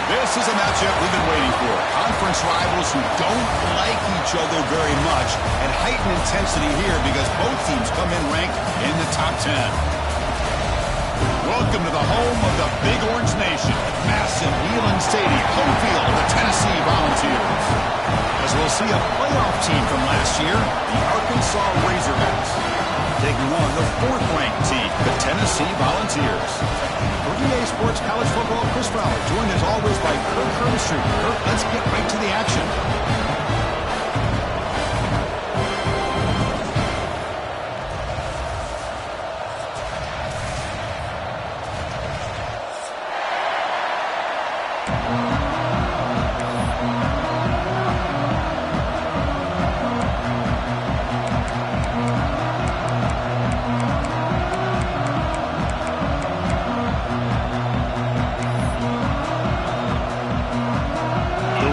This is a matchup we've been waiting for. Conference rivals who don't like each other very much, and heightened intensity here because both teams come in ranked in the top 10. Welcome to the home of the Big Orange Nation. Massive Neyland Stadium, home field of the Tennessee Volunteers. As we'll see a playoff team from last year, the Arkansas Razorbacks. Taking on the fourth-ranked team, the Tennessee Volunteers. For EA Sports College Football, Chris Fowler, joined as always by Kirk Hermstreet. Kirk, let's get right to the action.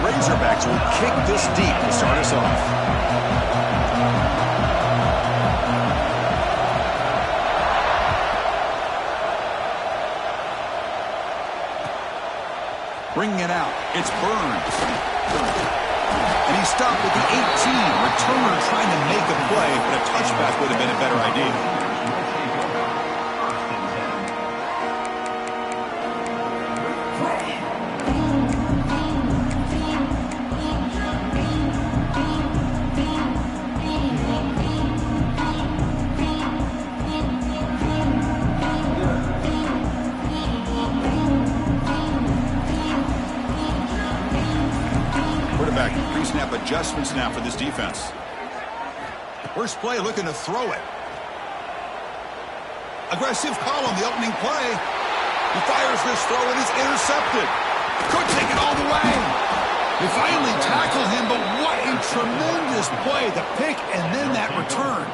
Razorbacks will kick this deep to start us off. Bringing it out, it's Burns. And he stopped with the 18. Returner trying to make a play, but a touchback would have been a better idea. Pre-snap adjustments now for this defense. First play looking to throw it. Aggressive call on the opening play. He fires this throw and it's intercepted. Could take it all the way. They finally tackle him, but what a tremendous play. The pick and then that return.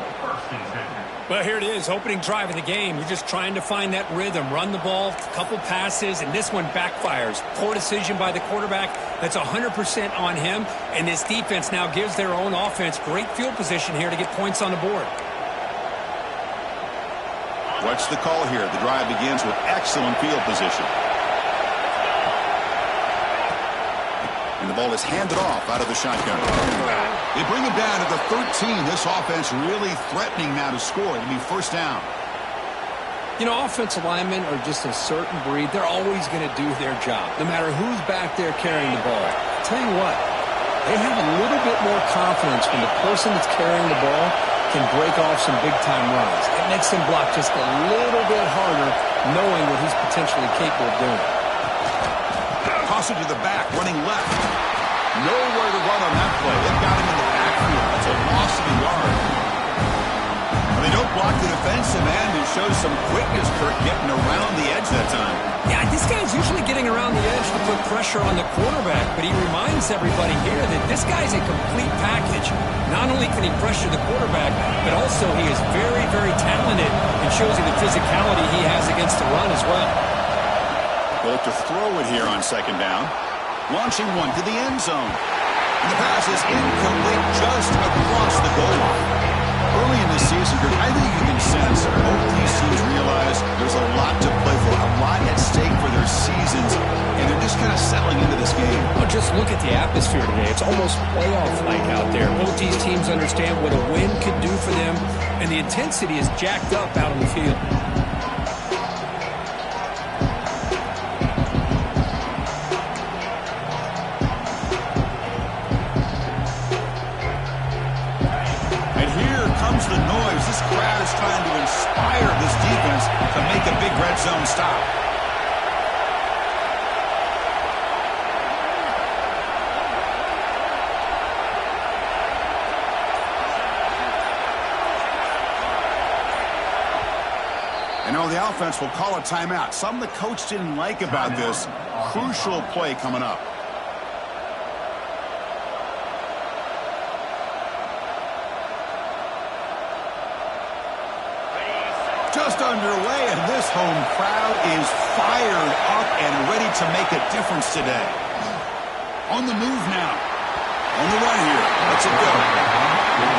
Well, here it is, opening drive of the game. You're just trying to find that rhythm, run the ball, a couple passes, and this one backfires. Poor decision by the quarterback. That's 100% on him, and this defense now gives their own offense great field position here to get points on the board. What's the call here? The drive begins with excellent field position. And the ball is handed off out of the shotgun. They bring him down to the 13. This offense really threatening now to score. It'll be first down. You know, offensive linemen are just a certain breed. They're always going to do their job, no matter who's back there carrying the ball. I'll tell you what, they have a little bit more confidence when the person that's carrying the ball can break off some big-time runs. It makes them block just a little bit harder, knowing what he's potentially capable of doing. Toss it to the back, running left. Nowhere to run on that play. They've got him in the backfield. That's a loss of a yard. Well, they don't block the defensive end. It shows some quickness, Kirk, getting around the edge that time. Yeah, this guy's usually getting around the edge to put pressure on the quarterback, but he reminds everybody here that this guy's a complete package. Not only can he pressure the quarterback, but also he is very, very talented and shows you the physicality he has against the run as well. Bolt to throw it here on second down. Launching one to the end zone. And the pass is incomplete just across the goal line. Early in the season, I think you can sense both these teams realize there's a lot to play for, a lot at stake for their seasons, and they're just kind of settling into this game. Well, just look at the atmosphere today. It's almost playoff-like out there. Both these teams understand what a win could do for them, and the intensity is jacked up out on the field. The noise. This crowd is trying to inspire this defense to make a big red zone stop. You know, the offense will call a timeout. Something the coach didn't like about this. Crucial play coming up. Just underway, and this home crowd is fired up and ready to make a difference today. On the move now. On the run here. Let's it go.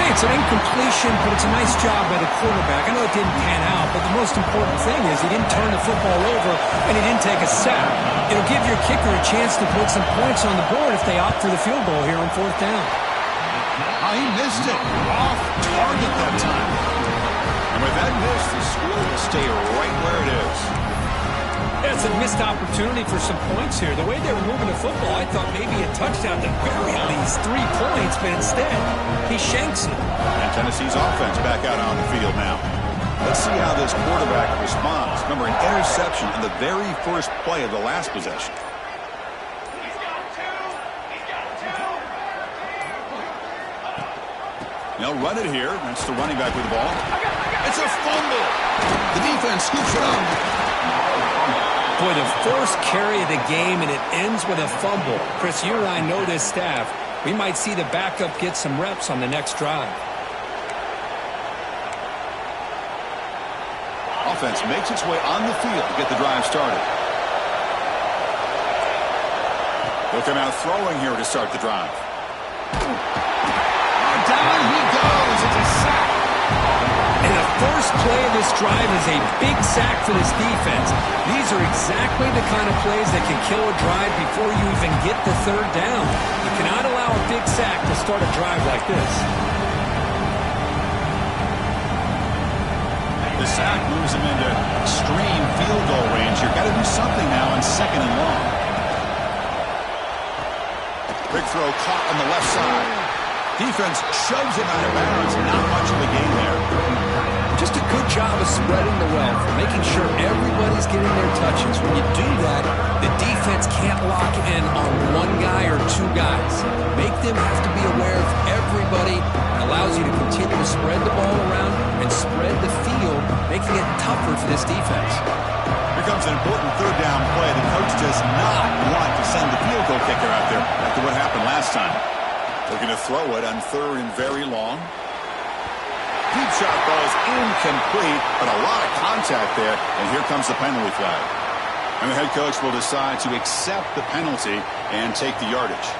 Hey, it's an incompletion, but it's a nice job by the quarterback. I know it didn't pan out, but the most important thing is he didn't turn the football over and he didn't take a sack. It'll give your kicker a chance to put some points on the board if they opt for the field goal here on 4th down. Oh, he missed it. Off target that time. And with that miss, the score will stay right where it is. Yeah, it's a missed opportunity for some points here. The way they were moving the football, I thought maybe a touchdown to bury at least 3 points, but instead, he shanks it. And Tennessee's offense back out on the field now. Let's see how this quarterback responds. Remember, an interception on the very first play of the last possession. They'll run it here. That's the running back with the ball. It's a fumble. The defense scoops it up. Boy, the first carry of the game, and it ends with a fumble. Chris, you and I know this staff. We might see the backup get some reps on the next drive. Offense makes its way on the field to get the drive started. They'll come out throwing here to start the drive. Down he goes. It's a sack. And the first play of this drive is a big sack for this defense. These are exactly the kind of plays that can kill a drive before you even get the 3rd down. You cannot allow a big sack to start a drive like this. The sack moves him into extreme field goal range. You've got to do something now on 2nd and long. Big throw caught on the left side. Defense shoves him out of bounds. Not much of a gain there. Just a good job of spreading the wealth, making sure everybody's getting their touches. When you do that, the defense can't lock in on one guy or 2 guys. Make them have to be aware of everybody. It allows you to continue to spread the ball around and spread the field, making it tougher for this defense. Here comes an important 3rd down play. The coach does not want to send the field goal kicker out there after what happened last time. Looking to throw it on 3rd and very long. Deep shot ball is incomplete, but a lot of contact there, and here comes the penalty flag. And the head coach will decide to accept the penalty and take the yardage.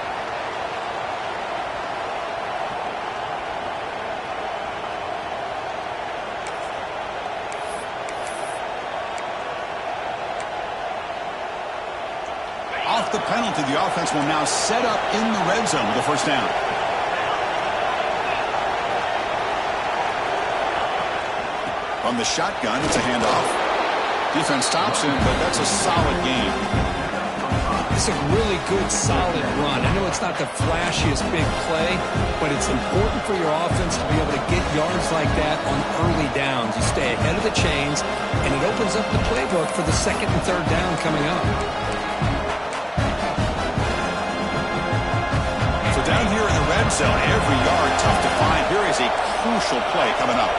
Off the penalty, the offense will now set up in the red zone with the 1st down. From the shotgun, it's a handoff. Defense stops him, but that's a solid game. It's a really good, solid run. I know it's not the flashiest big play, but it's important for your offense to be able to get yards like that on early downs. You stay ahead of the chains, and it opens up the playbook for the 2nd and 3rd down coming up. So down here in the red zone, every yard tough to find. Here is a crucial play coming up.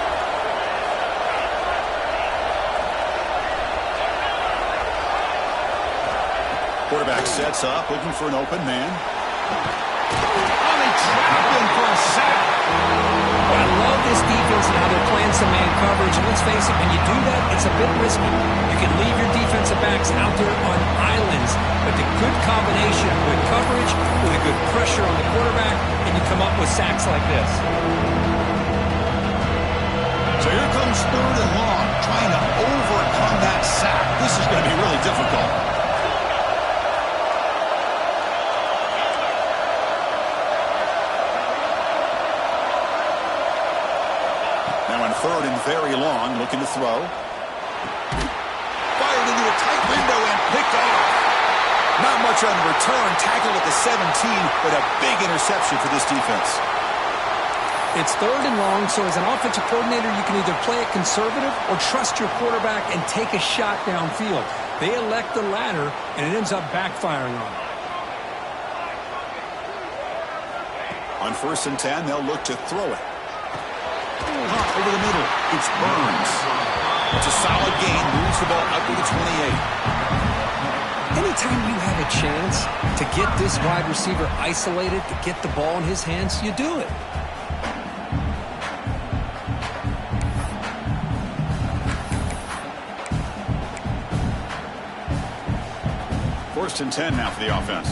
Quarterback sets up, looking for an open man. Oh, they trap him for a sack. Well, I love this defense and how they're playing some man coverage. And let's face it, when you do that, it's a bit risky. You can leave your defensive backs out there on islands, but the good combination of good coverage with a good pressure on the quarterback, and you come up with sacks like this. So here comes 3rd and long, trying to overcome that sack. This is going to be really difficult. Now on 3rd and very long, looking to throw. Fired into a tight window and picked off. Not much on the return. Tackled at the 17, but a big interception for this defense. It's 3rd and long, so as an offensive coordinator, you can either play it conservative or trust your quarterback and take a shot downfield. They elect the latter, and it ends up backfiring on them. On 1st and 10, they'll look to throw it. Over the middle, it's Burns. It's a solid gain, moves the ball up to the 28. Anytime you have a chance to get this wide receiver isolated, to get the ball in his hands, you do it. First and 10 now for the offense.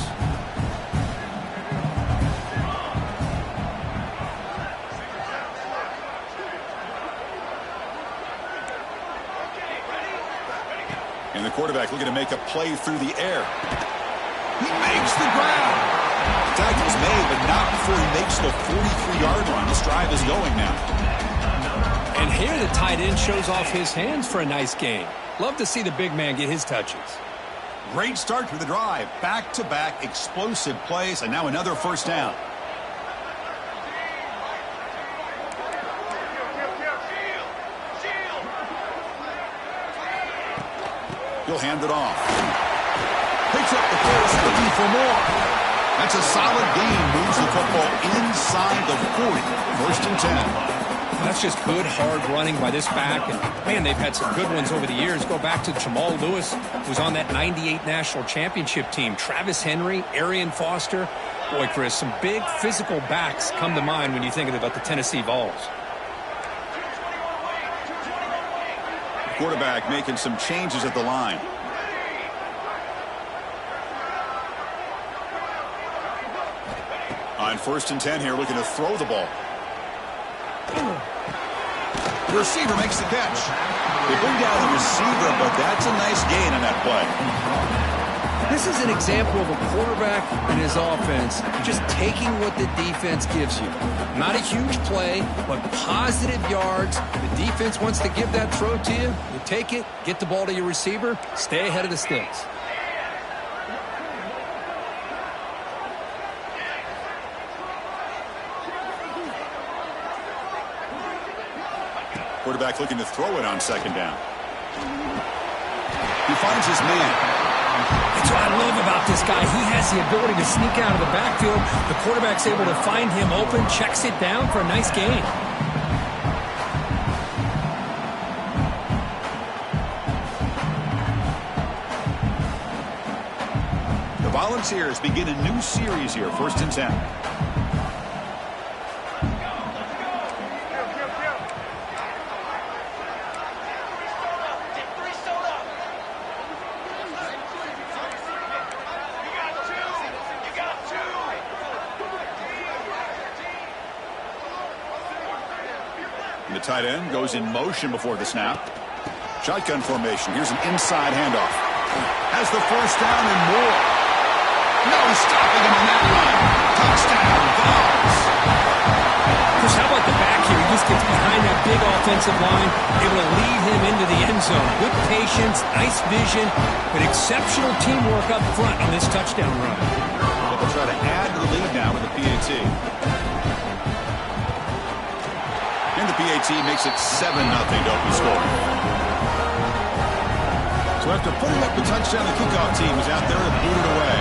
And the quarterback looking to make a play through the air. He makes the grab. The tackle's made, but not before he makes the 43-yard line. This drive is going now. And here the tight end shows off his hands for a nice gain. Love to see the big man get his touches. Great start to the drive. Back-to-back explosive plays, and now another first down. He'll hand it off. Picks up the pass, looking for more. That's a solid gain. Moves the football inside the 40. First and 10. That's just good, hard running by this back. And, man, they've had some good ones over the years. Go back to Jamal Lewis, who's on that 98 national championship team. Travis Henry, Arian Foster. Boy, Chris, some big physical backs come to mind when you think about the Tennessee Vols. Quarterback making some changes at the line. On first and 10 here, looking to throw the ball. The receiver makes the catch. They bring down the receiver, but that's a nice gain on that play. This is an example of a quarterback and his offense just taking what the defense gives you. Not a huge play, but positive yards. The defense wants to give that throw to you. You take it, get the ball to your receiver, stay ahead of the sticks. Quarterback looking to throw it on second down. He finds his man. That's what I love about this guy. He has the ability to sneak out of the backfield. The quarterback's able to find him open, checks it down for a nice gain. The Volunteers begin a new series here, first and 10. The tight end goes in motion before the snap. Shotgun formation. Here's an inside handoff. Has the first down and more. No stopping him on that run. Touchdown, Vols. Chris, how about the back here? He just gets behind that big offensive line, able to lead him into the end zone. Good patience, nice vision, but exceptional teamwork up front on this touchdown run. They'll try to add to the lead now with the PAT. And the PAT makes it 7-0 to open score. So after putting up the touchdown, the kickoff team is out there to boot it away.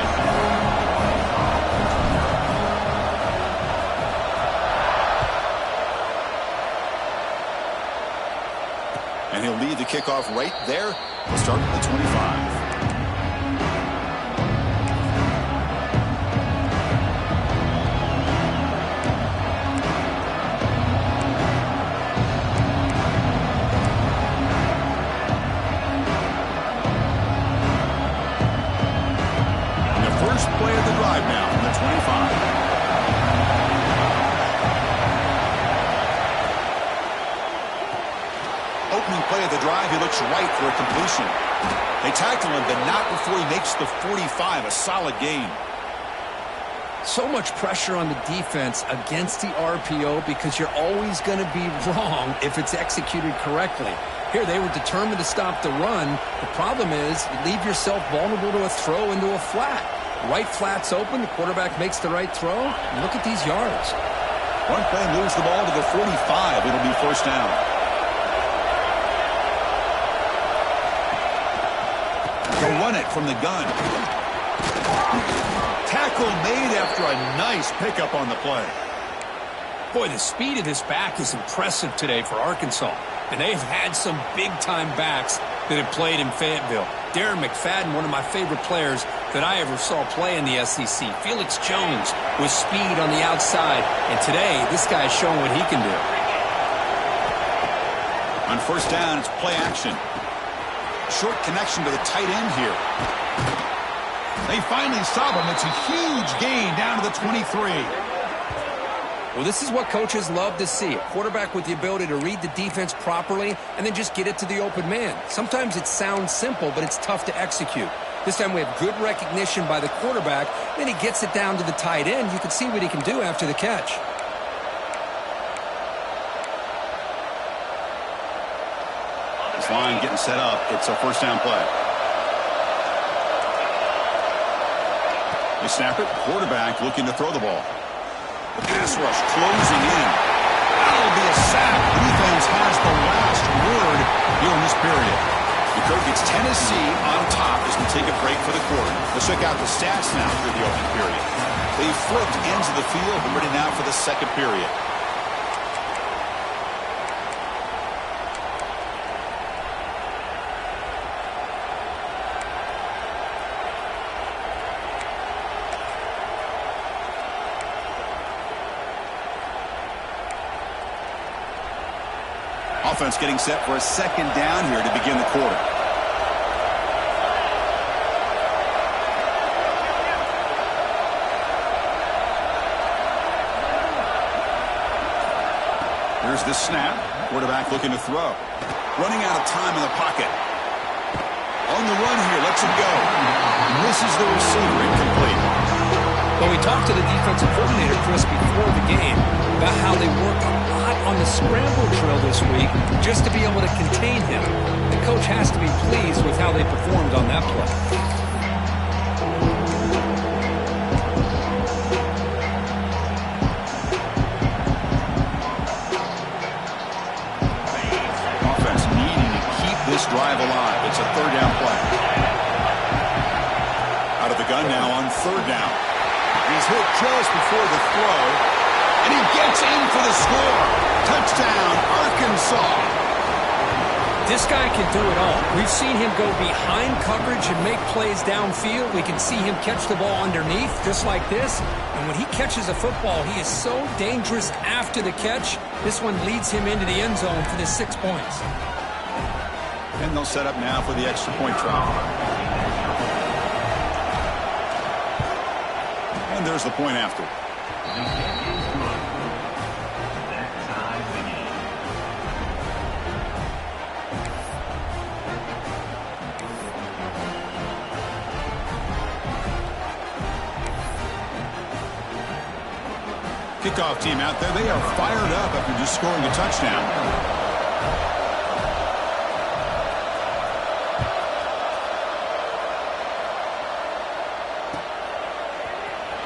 And he'll lead the kickoff right there. We'll start with the 25. Play of the drive now from the 25. Opening play of the drive, he looks right for a completion. They tackle him, but not before he makes the 45, a solid gain. So much pressure on the defense against the RPO because you're always going to be wrong if it's executed correctly. Here, they were determined to stop the run. The problem is you leave yourself vulnerable to a throw into a flat. Right flat's open. The quarterback makes the right throw. And look at these yards. One play moves the ball to the 45. It'll be first down. They'll run it from the gun. Tackle made after a nice pickup on the play. Boy, the speed of this back is impressive today for Arkansas. And they've had some big-time backs that have played in Fayetteville. Darren McFadden, one of my favorite players that I ever saw play in the SEC. Felix Jones with speed on the outside. And today, this guy's showing what he can do. On first down, it's play action. Short connection to the tight end here. They finally stop him. It's a huge gain down to the 23. Well, this is what coaches love to see. A quarterback with the ability to read the defense properly and then just get it to the open man. Sometimes it sounds simple, but it's tough to execute. This time we have good recognition by the quarterback. Then he gets it down to the tight end. You can see what he can do after the catch. This line getting set up. It's a first down play. They snap it. Quarterback looking to throw the ball. The pass rush closing in. That'll be a sack. Defense has the last word here in this period. The Kirk gets Tennessee on top as we take a break for the quarter. Let's check out the stats now for the opening period. They flipped ends of the field and ready now for the second period. Offense getting set for a second down here to begin the quarter. Here's the snap. Quarterback looking to throw. Running out of time in the pocket. On the run here, lets him go. Misses the receiver, incomplete. Well, we talked to the defensive coordinator, Chris, before the game about how they worked a lot on the scramble drill this week just to be able to contain him. The coach has to be pleased with how they performed on that play. Offense needing to keep this drive alive. It's a third down play. Out of the gun now on third down. He's hit just before the throw, and he gets in for the score. Touchdown, Arkansas. This guy can do it all. We've seen him go behind coverage and make plays downfield. We can see him catch the ball underneath, just like this. And when he catches a football, he is so dangerous after the catch. This one leads him into the end zone for the 6 points. And they'll set up now for the extra point try. And there's the point after. Kickoff team out there. They are fired up after just scoring a touchdown.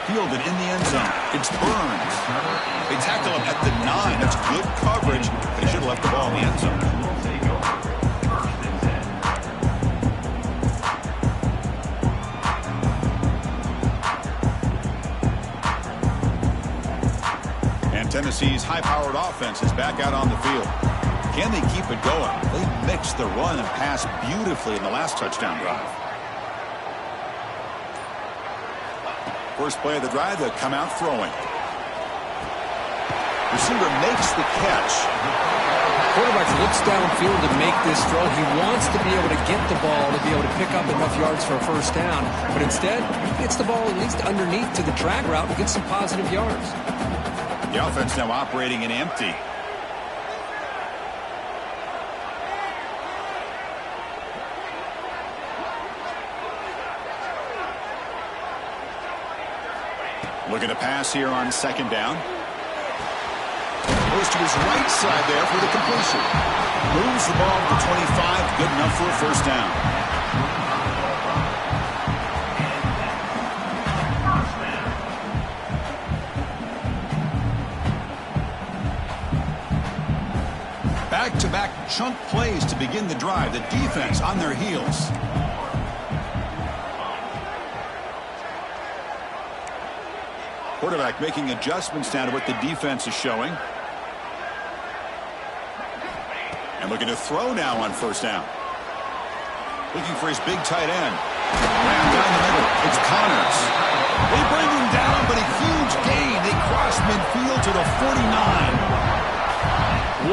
Fielded in the end zone. It's Burns. They tackle him at the 9. That's good coverage. They should have left the ball in the end zone. And Tennessee's high-powered offense is back out on the field. Can they keep it going? They mixed the run and pass beautifully in the last touchdown drive. First play of the drive, they'll come out throwing. Receiver makes the catch. Quarterback looks downfield to make this throw. He wants to be able to get the ball to be able to pick up enough yards for a first down. But instead, he gets the ball at least underneath to the drag route and gets some positive yards. The offense now operating in empty. Looking to pass here on second down. Goes to his right side there for the completion. Moves the ball to 25. Good enough for a first down. Back-to-back chunk plays to begin the drive. The defense on their heels. Quarterback making adjustments now to what the defense is showing. And looking to throw now on first down. Looking for his big tight end. Ran down the middle. It's Connors. They bring him down, but a huge gain. They cross midfield to the 49.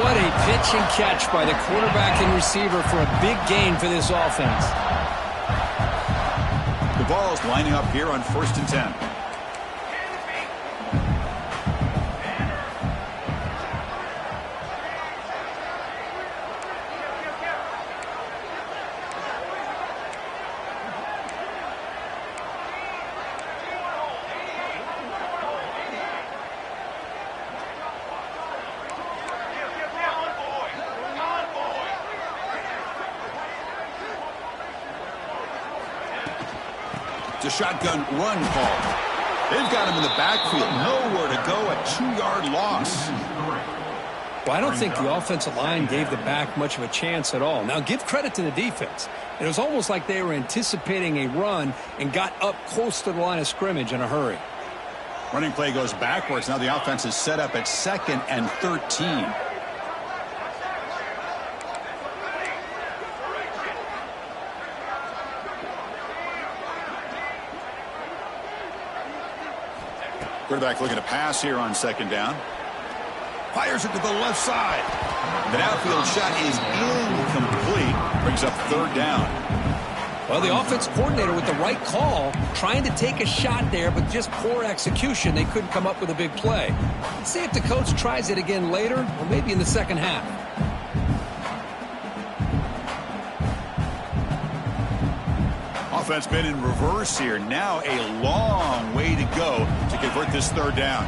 What a pitch and catch by the quarterback and receiver for a big gain for this offense. The ball's lining up here on 1st and 10. It's a shotgun run call. They've got him in the backfield. Nowhere to go, a 2-yard loss. Well, I don't think the offensive line gave the back much of a chance at all. Now, give credit to the defense. It was almost like they were anticipating a run and got up close to the line of scrimmage in a hurry. Running play goes backwards. Now the offense is set up at 2nd and 13. Quarterback looking to pass here on 2nd down. Fires it to the left side. The outfield shot is incomplete. Brings up 3rd down. Well, the offense coordinator with the right call, trying to take a shot there, but just poor execution. They couldn't come up with a big play. Let's see if the coach tries it again later, or maybe in the second half. Offense been in reverse here. Now a long way to go to convert this 3rd down.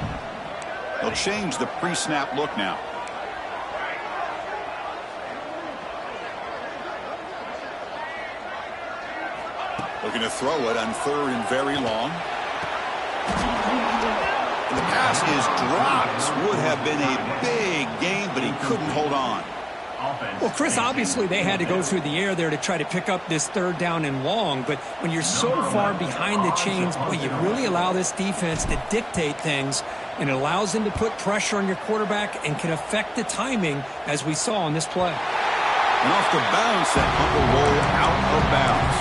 They'll change the pre-snap look now. Looking to throw it on 3rd and very long. And the pass is dropped. Would have been a big gain, but he couldn't hold on. Well, Chris, obviously they had to go through the air there to try to pick up this 3rd down and long, but when you're so far behind the chains, boy, you really allow this defense to dictate things, and it allows them to put pressure on your quarterback and can affect the timing, as we saw on this play. And off the bounce, that punt will roll out of bounds.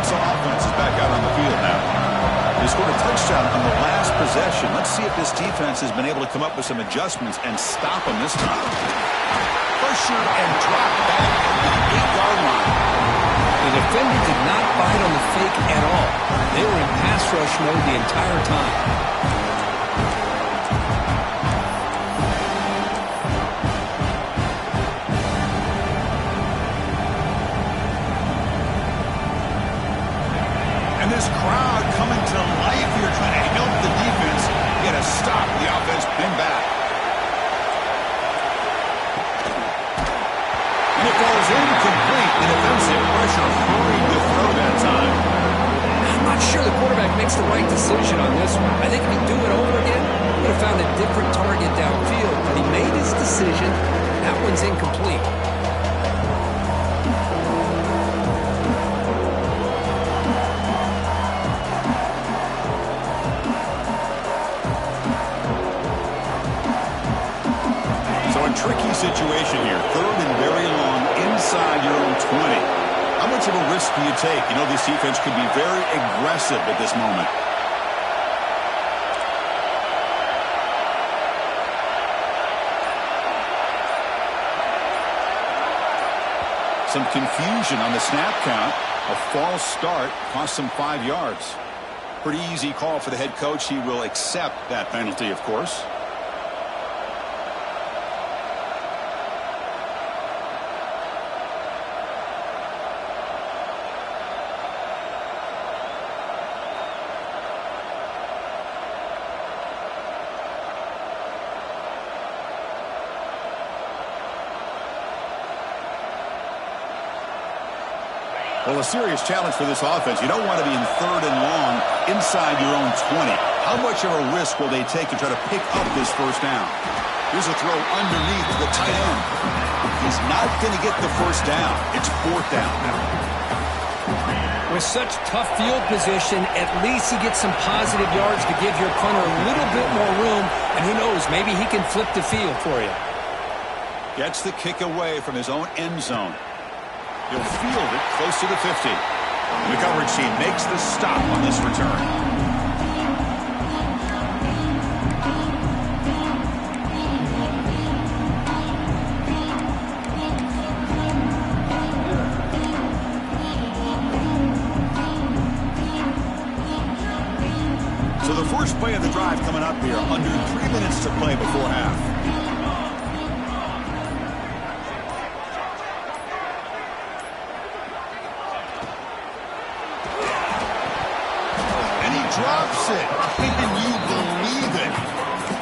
Offense is back out on the field now. They scored a touchdown on the last possession. Let's see if this defense has been able to come up with some adjustments and stop them this time. Pressured and dropped back at the 8-yard line. The defender did not bite on the fake at all. They were in pass rush mode the entire time. This crowd coming to life here, trying to help the defense get a stop. The offense pinned back. And it goes incomplete. The defensive pressure hurried the throw that time. I'm not sure the quarterback makes the right decision on this one. I think if he'd do it over again, he would have found a different target downfield. But he made his decision. That one's incomplete. Tricky situation here. 3rd and very long inside your own 20. How much of a risk do you take? You know, this defense could be very aggressive at this moment. Some confusion on the snap count. A false start cost them 5 yards. Pretty easy call for the head coach. He will accept that penalty, of course. Well, a serious challenge for this offense. You don't want to be in 3rd and long inside your own 20. How much of a risk will they take to try to pick up this 1st down? Here's a throw underneath the tight end. He's not going to get the 1st down. It's 4th down now. With such tough field position, at least he gets some positive yards to give your punter a little bit more room, and who knows, maybe he can flip the field for you. Gets the kick away from his own end zone. He'll field it close to the 50. The coverage team makes the stop on this return. So the first play of the drive coming up here. Under 3 minutes to play before half. Drops it. Can you believe it?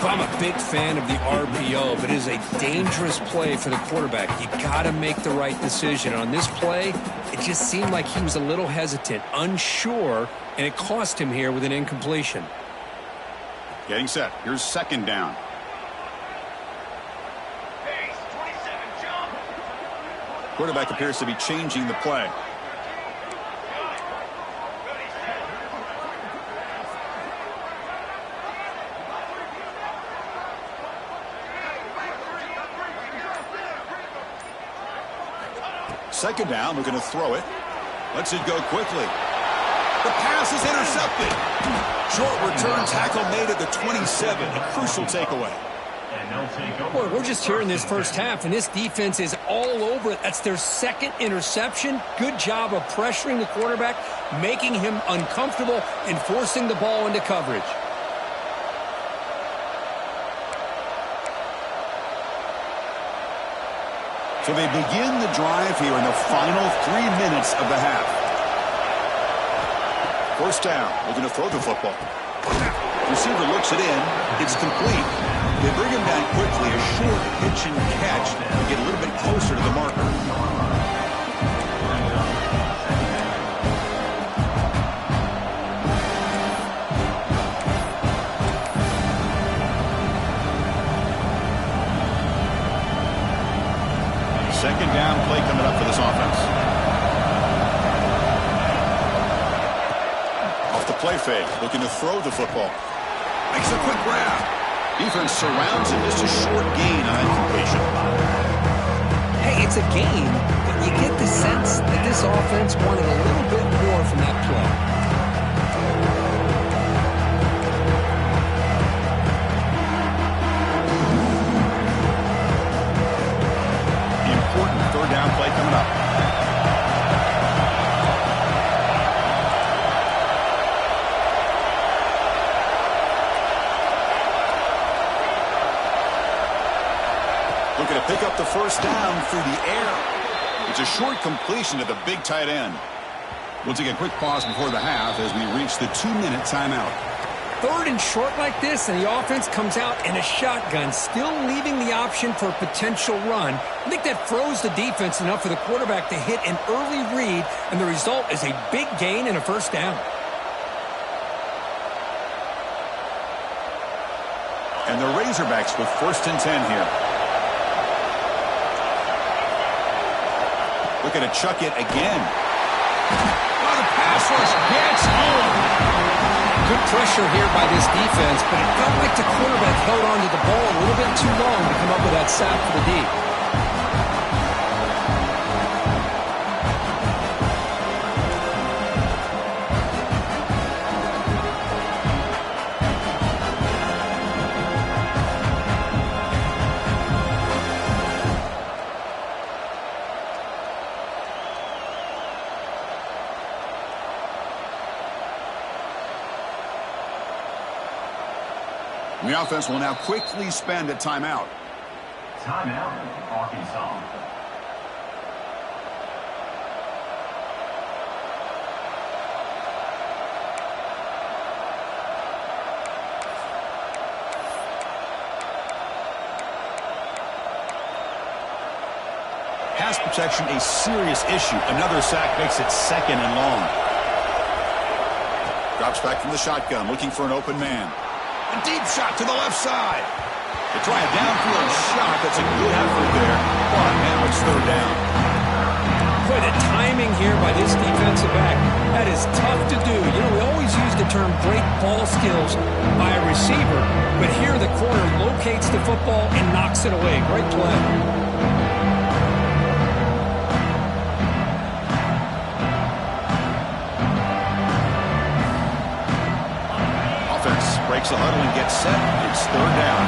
Well, I'm a big fan of the RPO, but it is a dangerous play for the quarterback. You got to make the right decision. On this play, it just seemed like he was a little hesitant, unsure, and it cost him here with an incompletion. Getting set. Here's second down. Quarterback appears to be changing the play. Second down, we're going to throw it. Lets it go quickly. The pass is intercepted. Short return tackle made at the 27. A crucial takeaway. Boy, we're just here in this first half, and this defense is all over it. That's their second interception. Good job of pressuring the quarterback, making him uncomfortable, and forcing the ball into coverage. So they begin the drive here in the final 3 minutes of the half. First down, looking to throw the football. Receiver looks it in. It's complete. They bring him down quickly. A short pitch and catch to get a little bit closer to the marker. Second down play coming up for this offense. Off the play fake, looking to throw the football. Makes a quick grab. Defense surrounds him. Just a short gain on that completion. Hey, it's a gain, but you get the sense that this offense wanted a little bit more from that play. Third down play coming up. Looking to pick up the first down through the air. It's a short completion to the big tight end. We'll take a quick pause before the half as we reach the 2-minute timeout. Third and short like this, and the offense comes out in a shotgun, still leaving the option for a potential run. I think that froze the defense enough for the quarterback to hit an early read, and the result is a big gain and a first down. And the Razorbacks with 1st and 10 here. Looking to chuck it again. Oh, the pass rush gets home. Good pressure here by this defense, but it felt like the quarterback held onto the ball a little bit too long to come up with that sack for the D. The offense will now quickly spend a timeout. Timeout, Arkansas. Pass protection a serious issue. Another sack makes it 2nd and long. Drops back from the shotgun, looking for an open man. A deep shot to the left side. They try a downfield shot. That's a good effort there. But now it's 3rd down. Boy, the timing here by this defensive back, that is tough to do. You know, we always use the term great ball skills by a receiver, but here the corner locates the football and knocks it away. Great play. Breaks the huddle and gets set. It's 3rd down.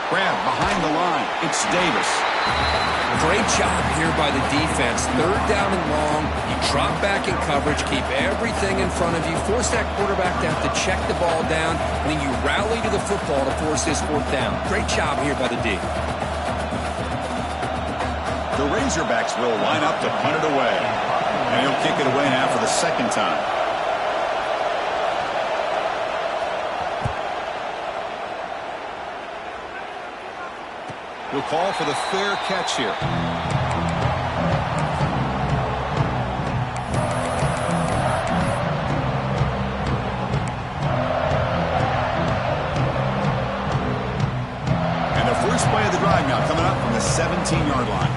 Grab behind the line. It's Davis. Great job here by the defense. Third down and long. You drop back in coverage, keep everything in front of you, force that quarterback to have to check the ball down, and then you rally to the football to force this fourth down. Great job here by the D. The Razorbacks will line up to punt it away. And he'll kick it away now for the second time. We'll call for the fair catch here. And the first play of the drive now coming up from the 17-yard line.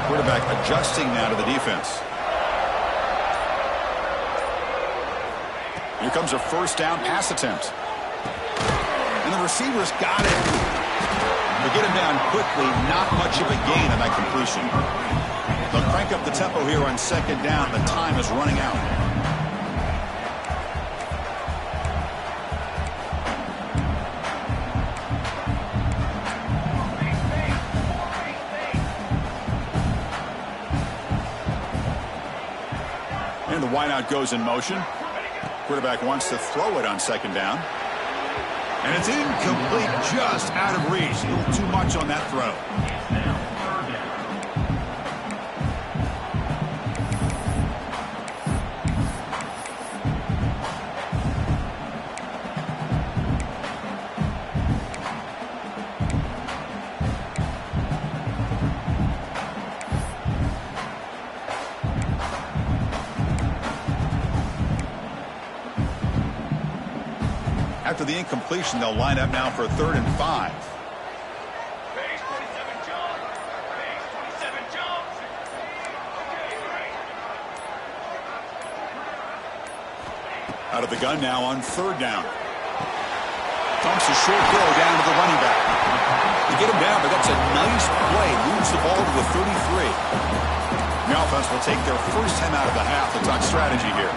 Quarterback adjusting now to the defense. Here comes a first down pass attempt. And the receivers got it. They get him down quickly, not much of a gain on that completion. They'll crank up the tempo here on second down. The time is running out. And the wideout goes in motion. Quarterback wants to throw it on second down. And it's incomplete, just out of reach. A little too much on that throw. After the incompletion, they'll line up now for a 3rd and 5. Out of the gun now on 3rd down. Dumps a short throw down to the running back. They get him down, but that's a nice play. Moves the ball to the 33. The offense will take their first time out of the half to talk strategy here.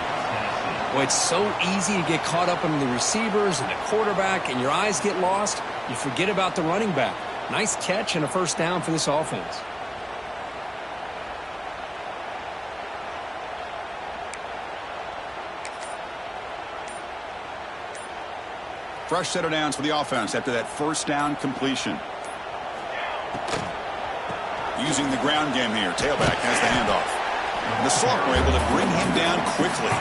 Well, it's so easy to get caught up in the receivers and the quarterback, and your eyes get lost. You forget about the running back. Nice catch and a first down for this offense. Fresh set of downs for the offense after that first down completion. Using the ground game here. Tailback has the handoff. And the Salk were able to bring him down quickly.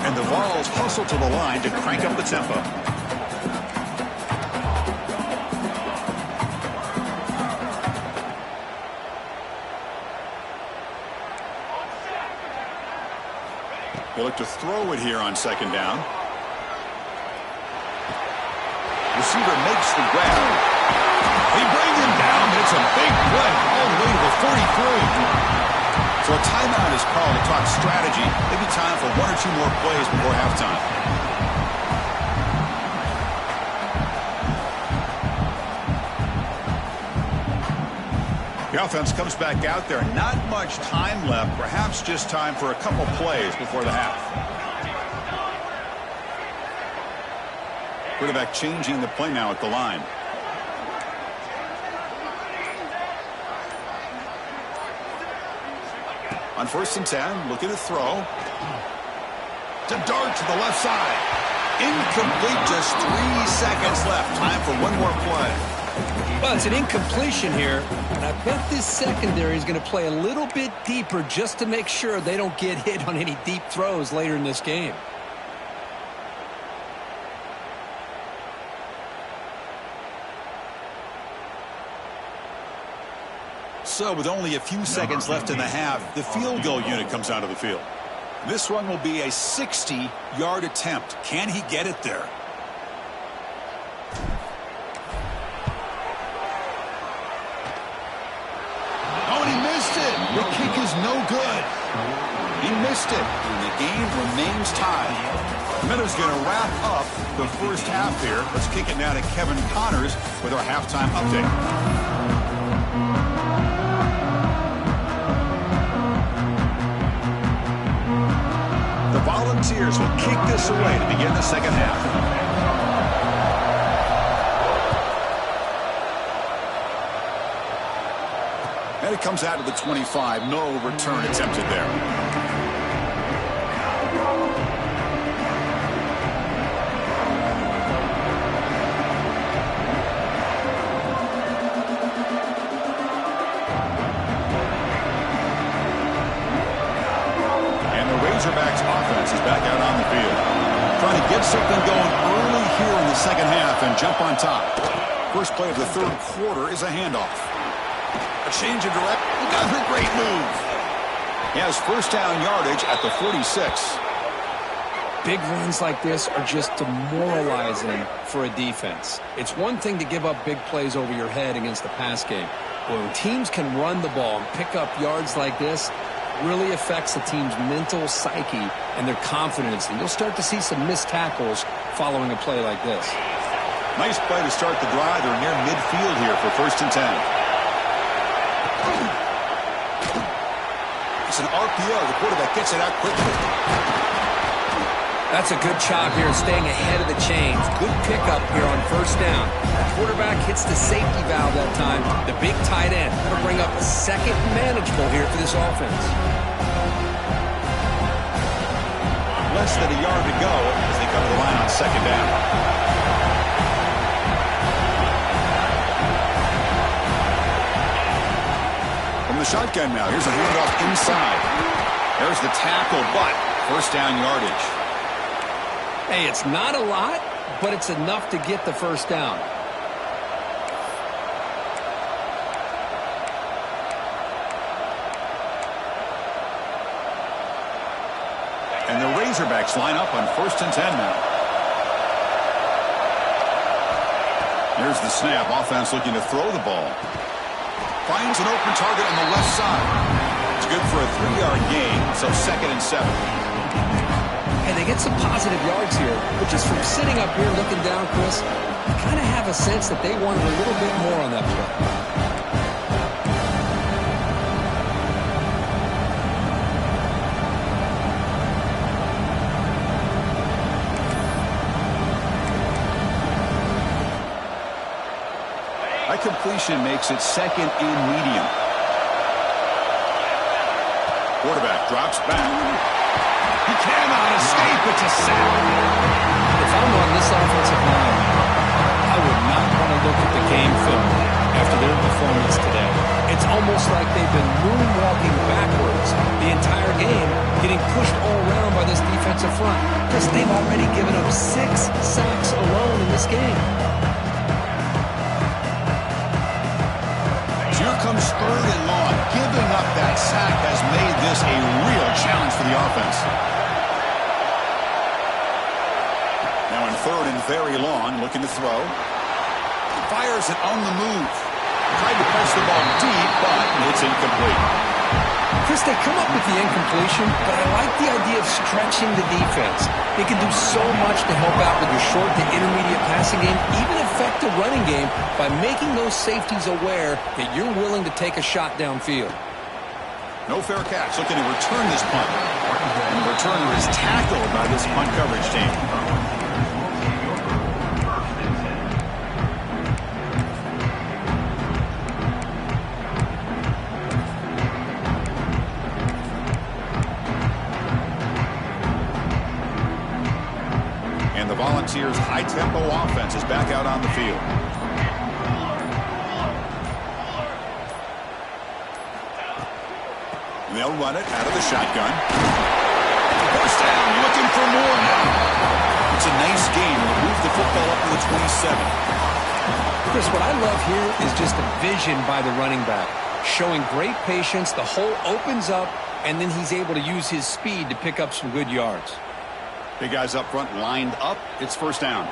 And the Vols hustle to the line to crank up the tempo. They look to throw it here on second down. Receiver makes the grab. They bring him down. It's a big play all the way to the 43. So a timeout is called to talk strategy. Maybe time for 1 or 2 more plays before halftime. The offense comes back out there. Not much time left. Perhaps just time for a couple plays before the half. Quarterback changing the play now at the line. On 1st and 10, looking to throw. To dart to the left side. Incomplete, just 3 seconds left. Time for one more play. Well, it's an incompletion here, and I bet this secondary is going to play a little bit deeper just to make sure they don't get hit on any deep throws later in this game. So with only a few seconds left in the half, the field goal unit comes out of the field. This one will be a 60-yard attempt. Can he get it there? Oh, and he missed it. The kick is no good. He missed it, and the game remains tied. Minnows going to wrap up the first half here. Let's kick it now to Kevin Connors with our halftime update. The Volunteers will kick this away to begin the second half. comes out to the 25. No return attempted there. Razorbacks offense is back out on the field. Trying to get something going early here in the second half and jump on top. First play of the third quarter is a handoff. A change of direction. Another great move. He has first down yardage at the 46. Big runs like this are just demoralizing for a defense. It's one thing to give up big plays over your head against the pass game. But when teams can run the ball and pick up yards like this, really affects the team's mental psyche and their confidence. And you'll start to see some missed tackles following a play like this. Nice play to start the drive. They're near midfield here for 1st and 10. It's an RPO. The quarterback gets it out quickly. That's a good job here staying ahead of the chains. Good pickup here on first down. The quarterback hits the safety valve that time. The big tight end. That'll bring up a second manageable here for this offense. Less than a yard to go as they come to the line on second down. From the shotgun now, here's a handoff inside. There's the tackle, but first down yardage. Hey, it's not a lot, but it's enough to get the first down. And the Razorbacks line up on 1st and 10 now. Here's the snap. Offense looking to throw the ball. Finds an open target on the left side. It's good for a 3-yard gain, so 2nd and 7. Hey, they get some positive yards here, but just from sitting up here looking down, Chris, you kind of have a sense that they wanted a little bit more on that play. That completion makes it 2nd and medium. Quarterback drops back. He cannot escape. It's a sack. If I'm on this offensive line, I would not want to look at the game film after their performance today. It's almost like they've been moonwalking backwards the entire game, getting pushed all around by this defensive front. Because they've already given up 6 sacks alone in this game. Here comes 3rd and long. Giving up that sack has made this a real challenge for the offense. Now in 3rd and very long, looking to throw. Fires it on the move. Tried to press the ball deep, but it's incomplete. Chris, they come up with the incompletion, but I like the idea of stretching the defense. They can do so much to help out with your short to intermediate passing game, even affect the running game by making those safeties aware that you're willing to take a shot downfield. No fair catch. Looking to return this punt. And the returner is tackled by this punt coverage team. Volunteers' high-tempo offense is back out on the field. And they'll run it out of the shotgun. First down, looking for more now. It's a nice game. We'll move the football up to the 27. Chris, what I love here is just the vision by the running back. Showing great patience, the hole opens up, and then he's able to use his speed to pick up some good yards. Big guys up front lined up. It's first down.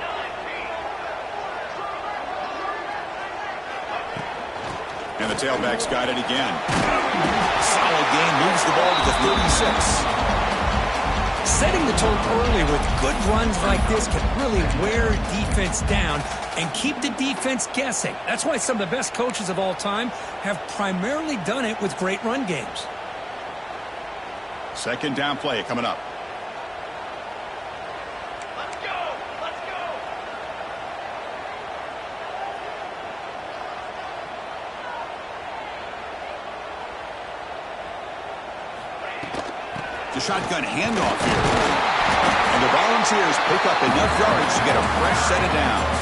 And the tailback's got it again. Solid game. Moves the ball to the 36. Setting the tone early with good runs like this can really wear defense down and keep the defense guessing. That's why some of the best coaches of all time have primarily done it with great run games. Second down play coming up. The shotgun handoff here. And the Volunteers pick up enough yardage to get a fresh set of downs.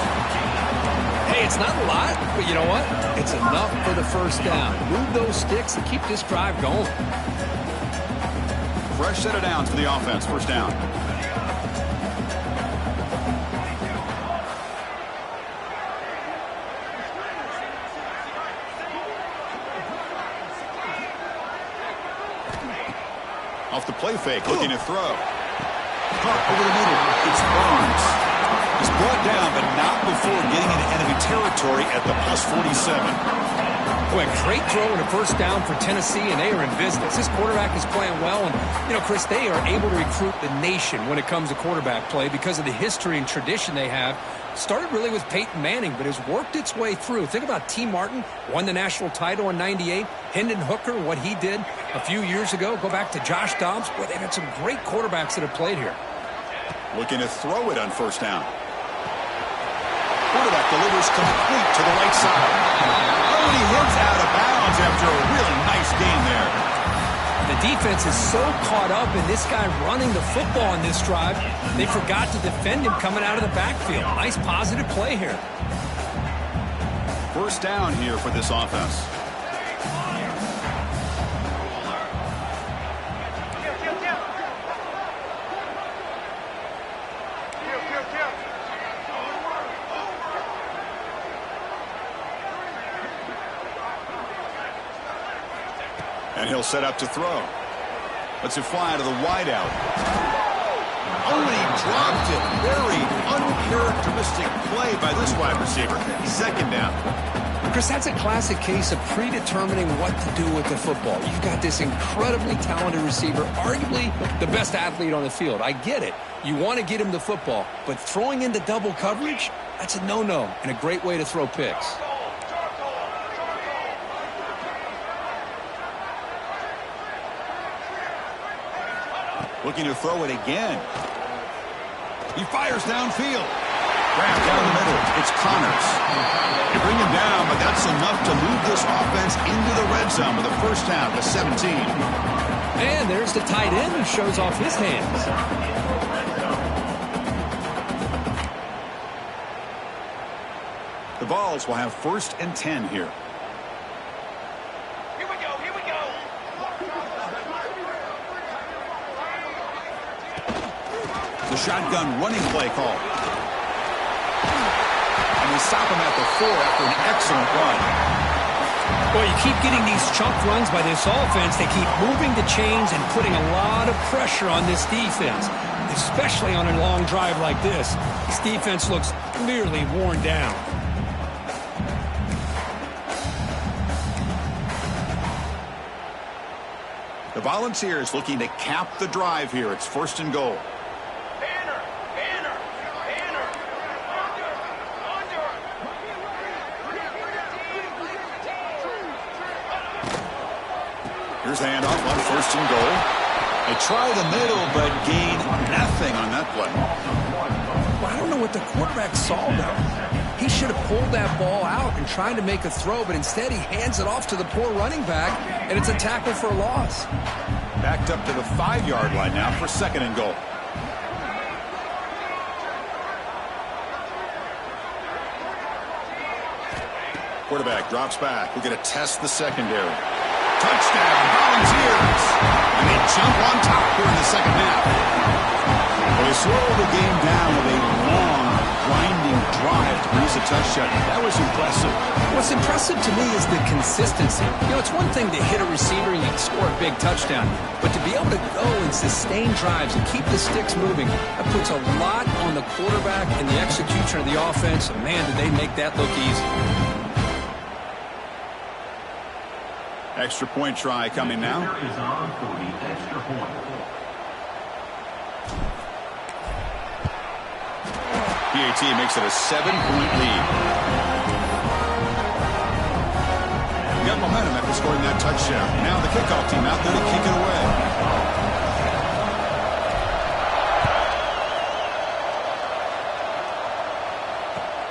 Hey, it's not a lot, but you know what? It's enough for the first down. Move those sticks and keep this drive going. Fresh set of downs for the offense. First down. Off the play fake, looking to throw. Caught over the middle. It's Barnes. He's brought down, but not before getting into enemy territory at the +47. Boy, a great throw and a first down for Tennessee, and they are in business. This quarterback is playing well, and, you know, Chris, they are able to recruit the nation when it comes to quarterback play because of the history and tradition they have. Started really with Peyton Manning, but has worked its way through. Think about T. Martin, won the national title in '98. Hendon Hooker, what he did a few years ago. Go back to Josh Dobbs. Boy, they've had some great quarterbacks that have played here. Looking to throw it on first down. Quarterback delivers complete to the right side. Oh, and he hits out of bounds after a really nice game there. The defense is so caught up in this guy running the football in this drive, they forgot to defend him coming out of the backfield. Nice positive play here. First down here for this offense. And he'll set up to throw. Lets it fly to the wideout. Oh, and he dropped it. Very uncharacteristic play by this wide receiver. Second down. Chris, that's a classic case of predetermining what to do with the football. You've got this incredibly talented receiver, arguably the best athlete on the field. I get it. You want to get him the football, but throwing into double coverage, that's a no-no and a great way to throw picks. Looking to throw it again. He fires downfield. Grabbed down the middle. It's Connors. You bring him down, but that's enough to move this offense into the red zone with a first down to 17. And there's the tight end who shows off his hands. The Vols will have 1st and 10 here. The shotgun running play call. And they stop him at the 4 after an excellent run. Boy, you keep getting these chunk runs by this offense. They keep moving the chains and putting a lot of pressure on this defense, especially on a long drive like this. This defense looks clearly worn down. The Volunteers looking to cap the drive here. It's 1st and goal. Here's the handoff on 1st and goal. They try the middle, but gain nothing on that play. Well, I don't know what the quarterback saw, though. He should have pulled that ball out and tried to make a throw, but instead he hands it off to the poor running back, and it's a tackle for a loss. Backed up to the 5-yard line now for 2nd and goal. Quarterback drops back. We're going to test the secondary. Touchdown, Volunteers. And they jump on top here in the second half. Well, they slow the game down with a long, grinding drive to produce a touchdown. That was impressive. What's impressive to me is the consistency. You know, it's one thing to hit a receiver and you can score a big touchdown, but to be able to go and sustain drives and keep the sticks moving, that puts a lot on the quarterback and the execution of the offense. And man, did they make that look easy. Extra point try coming now. Is on for the extra point. PAT makes it a 7-point lead. We got momentum after scoring that touchdown. Now the kickoff team out there to kick it away.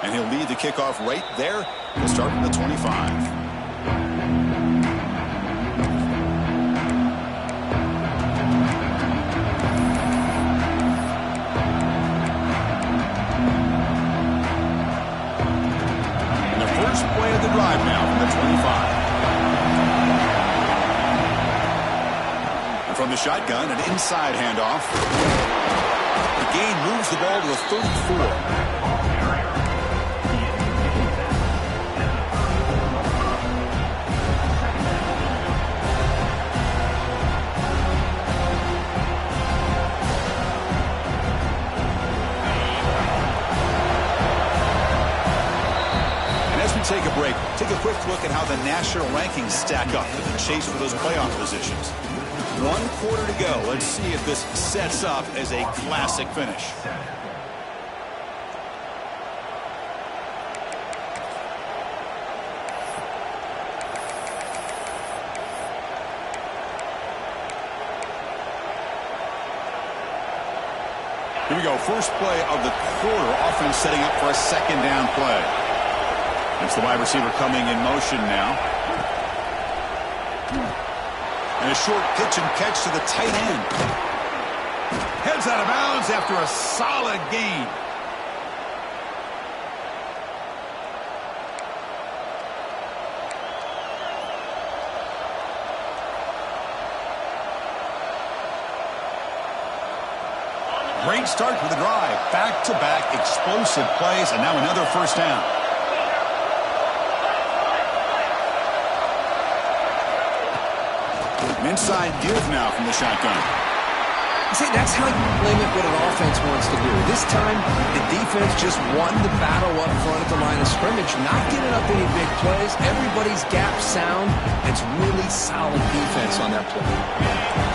And he'll lead the kickoff right there. He'll start from the 25. the 25. And from the shotgun, an inside handoff. The gain moves the ball to the 34. Take a break. Take a quick look at how the national rankings stack up in the chase for those playoff positions. 1 quarter to go. Let's see if this sets up as a classic finish. Here we go. First play of the quarter. Offense setting up for a second down play. It's the wide receiver coming in motion now. And a short pitch and catch to the tight end. Heads out of bounds after a solid gain. Great start for the drive. Back-to-back explosive plays, and now another first down. Inside give now from the shotgun. See, that's how you limit what an offense wants to do. This time, the defense just won the battle up front at the line of scrimmage, not giving up any big plays. Everybody's gap sound. It's really solid defense on that play.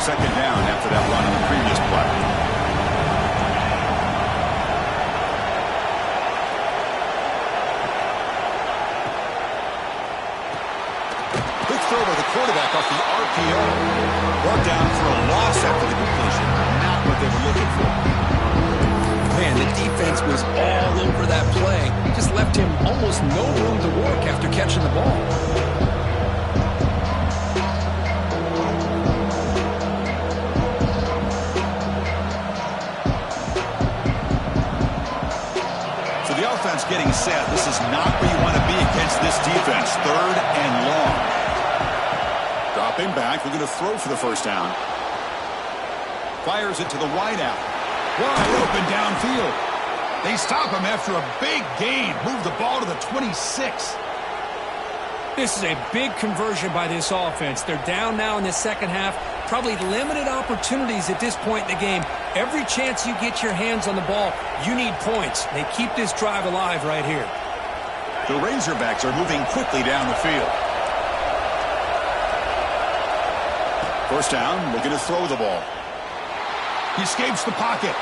Second down after that run on the previous play. Throw by the quarterback off the RPO. Brought down for a loss after the completion. Not what they were looking for. Man, the defense was all over that play. Just left him almost no room to work after catching the ball. So the offense getting set. This is not where you want to be against this defense. 3rd and long. Dropping back, looking to throw for the first down. Fires it to the wideout. Wide open downfield. They stop him after a big gain. Move the ball to the 26. This is a big conversion by this offense. They're down now in the second half. Probably limited opportunities at this point in the game. Every chance you get your hands on the ball, you need points. They keep this drive alive right here. The Razorbacks are moving quickly down the field. First down, looking to throw the ball. He escapes the pocket.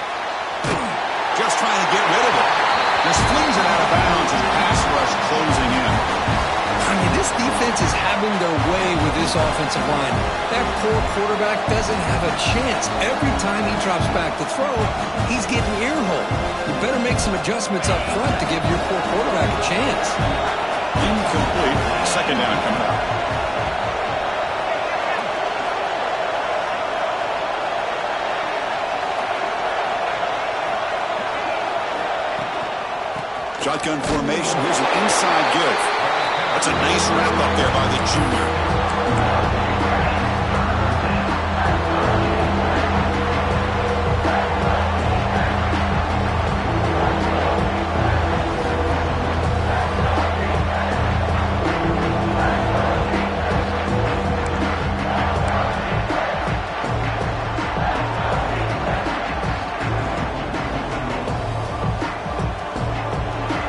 Just trying to get rid of it. Just flings it out of bounds and pass rush closing in. I mean, this defense is having their way with this offensive line. That poor quarterback doesn't have a chance. Every time he drops back to throw, he's getting earholed. You better make some adjustments up front to give your poor quarterback a chance. Incomplete. Second down coming up. Shotgun formation. Here's an inside give. That's a nice wrap up there by the junior.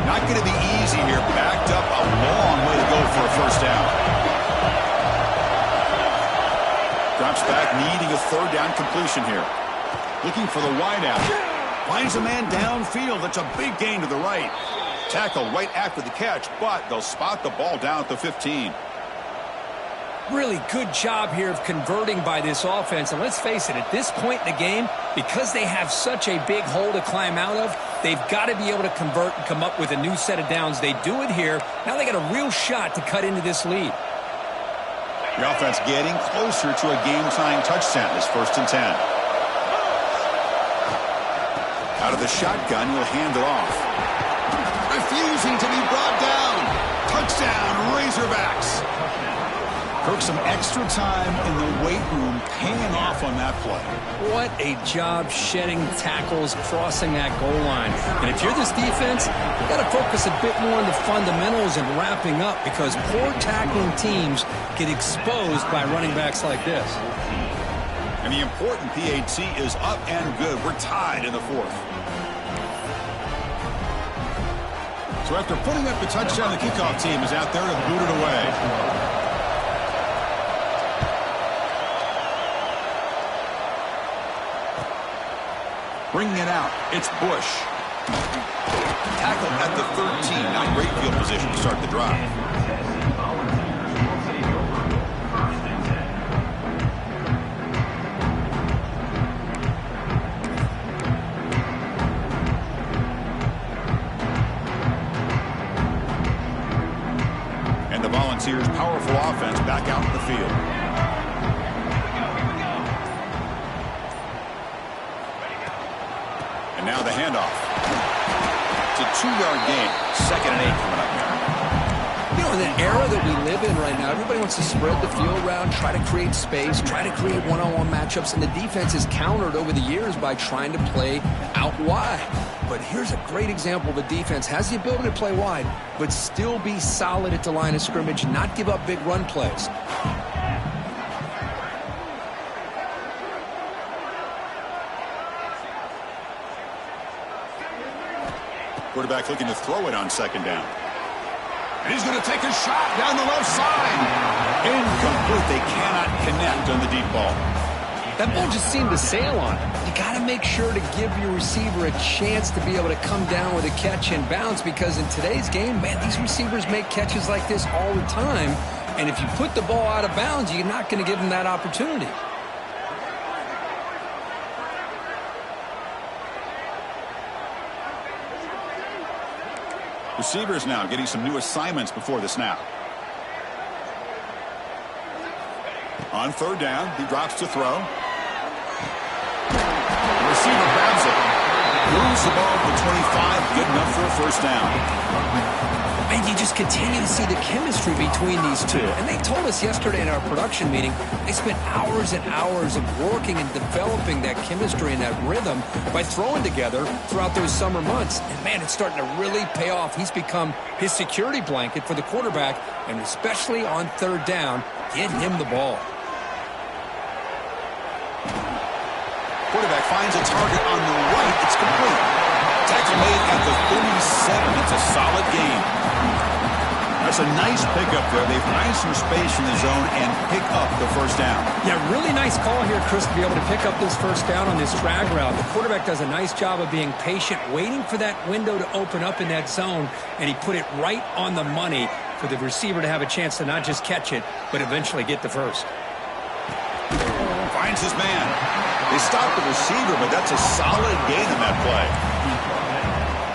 Not going to be easy here. Backed up a long way to go for a first down. Drops back, needing a third down completion here. Looking for the wideout. Finds a man downfield. That's a big gain to the right. Tackle right after the catch, but they'll spot the ball down at the 15. Really good job here of converting by this offense. And let's face it, at this point in the game, because they have such a big hole to climb out of, they've got to be able to convert and come up with a new set of downs. They do it here. Now they got a real shot to cut into this lead. The offense getting closer to a game-tying touchdown. This 1st and 10. Out of the shotgun, he'll hand it off. Refusing to be brought down. Touchdown, Razorbacks. Kirk, some extra time in the weight room paying off on that play. What a job shedding tackles, crossing that goal line. And if you're this defense, you got to focus a bit more on the fundamentals and wrapping up, because poor tackling teams get exposed by running backs like this. And the important PAT is up and good. We're tied in the fourth. So after putting up the touchdown, the kickoff team is out there to boot it away. Bringing it out, it's Bush. Tackled at the 13. Not great field position to start the drive. And the Volunteers' powerful offense back out in the field. And now the handoff. It's a 2-yard gain. 2nd and 8 coming up here. You know, in the era that we live in right now, everybody wants to spread the field around, try to create space, try to create one-on-one matchups, and the defense is countered over the years by trying to play out wide. But here's a great example. The defense has the ability to play wide, but still be solid at the line of scrimmage, not give up big run plays. Quarterback looking to throw it on 2nd down. And he's going to take a shot down the left side. Incomplete. They cannot connect on the deep ball. That ball just seemed to sail on it. You got to make sure to give your receiver a chance to be able to come down with a catch and bounce, because in today's game, man, these receivers make catches like this all the time. And if you put the ball out of bounds, you're not going to give them that opportunity. Receivers now getting some new assignments before the snap. On 3rd down, he drops to throw. The receiver grabs it. Moves the ball to the 25. Good enough for a 1st down. And you just continue to see the chemistry between these two. And they told us yesterday in our production meeting, they spent hours and hours of working and developing that chemistry and that rhythm by throwing together throughout those summer months. And, man, it's starting to really pay off. He's become his security blanket for the quarterback, and especially on 3rd down, get him the ball. Quarterback finds a target on the right. It's complete. Tackle made at the 37. It's a solid gain. That's a nice pickup there. They find some space in the zone and pick up the 1st down. Yeah, really nice call here, Chris, to be able to pick up this 1st down on this drag route. The quarterback does a nice job of being patient, waiting for that window to open up in that zone, and he put it right on the money for the receiver to have a chance to not just catch it, but eventually get the 1st. Finds his man. They stop the receiver, but that's a solid gain in that play.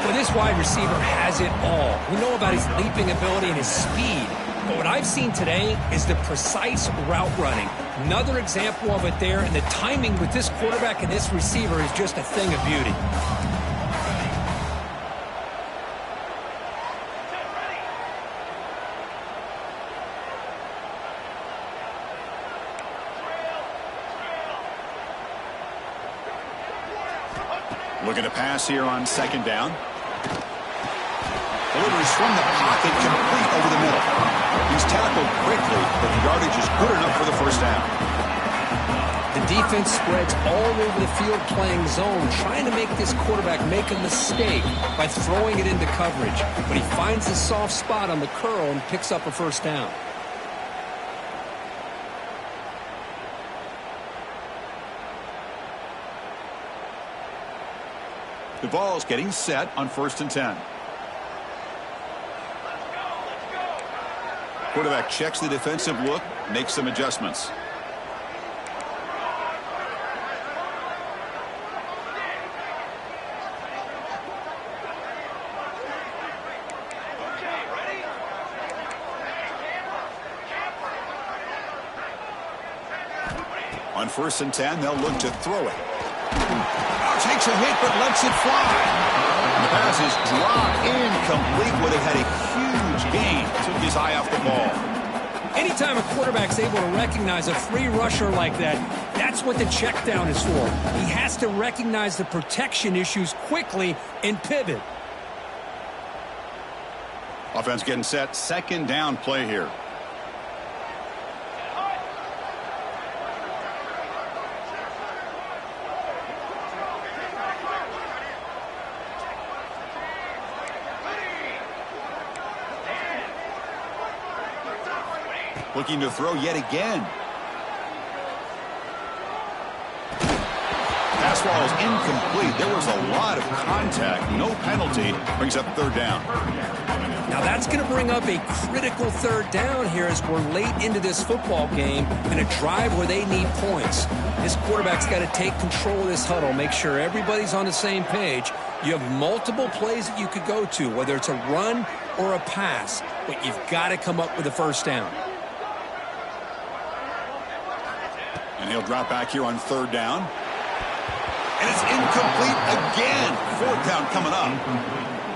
Well, this wide receiver has it all. We know about his leaping ability and his speed. But what I've seen today is the precise route running. Another example of it there, and the timing with this quarterback and this receiver is just a thing of beauty. Looking to pass here on 2nd down. Delivers from the pocket, complete over the middle. He's tackled quickly, but the yardage is good enough for the 1st down. The defense spreads all over the field playing zone, trying to make this quarterback make a mistake by throwing it into coverage. But he finds a soft spot on the curl and picks up a 1st down. The ball's getting set on 1st and 10. Quarterback checks the defensive look, makes some adjustments. On 1st and 10, they'll look to throw it. Takes a hit, but lets it fly. The pass his drop incomplete where they had a huge gain. Took his eye off the ball. Anytime a quarterback's able to recognize a free rusher like that, that's what the check down is for. He has to recognize the protection issues quickly and pivot. Offense getting set. Second down play here. Looking to throw yet again. Pass ball is incomplete. There was a lot of contact. No penalty. Brings up third down. Now that's going to bring up a critical third down here as we're late into this football game in a drive where they need points. This quarterback's got to take control of this huddle, make sure everybody's on the same page. You have multiple plays that you could go to, whether it's a run or a pass, but you've got to come up with a first down. And he'll drop back here on third down. And it's incomplete again. Fourth down coming up.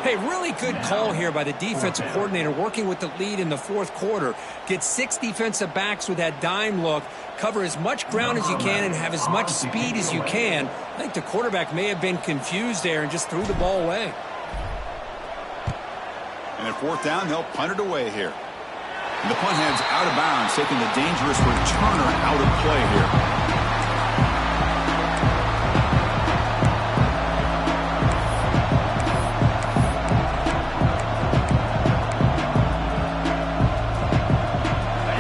Hey, really good call here by the defensive coordinator working with the lead in the fourth quarter. Get 6 defensive backs with that dime look. Cover as much ground as you can and have as much speed as you can. I think the quarterback may have been confused there and just threw the ball away. And at fourth down, they'll punt it away here. And the punt heads out of bounds, taking the dangerous returner out of play here.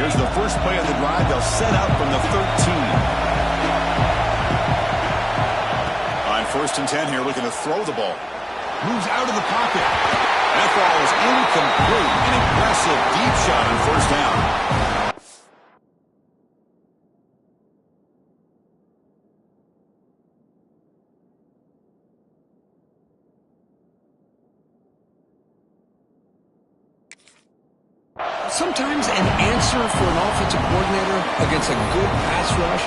Here's the first play of the drive. They'll set up from the 13. On first and 10 here, looking to throw the ball. Moves out of the pocket. That ball is incomplete. An impressive deep shot on first down. Sometimes an answer for an offensive coordinator against a good pass rush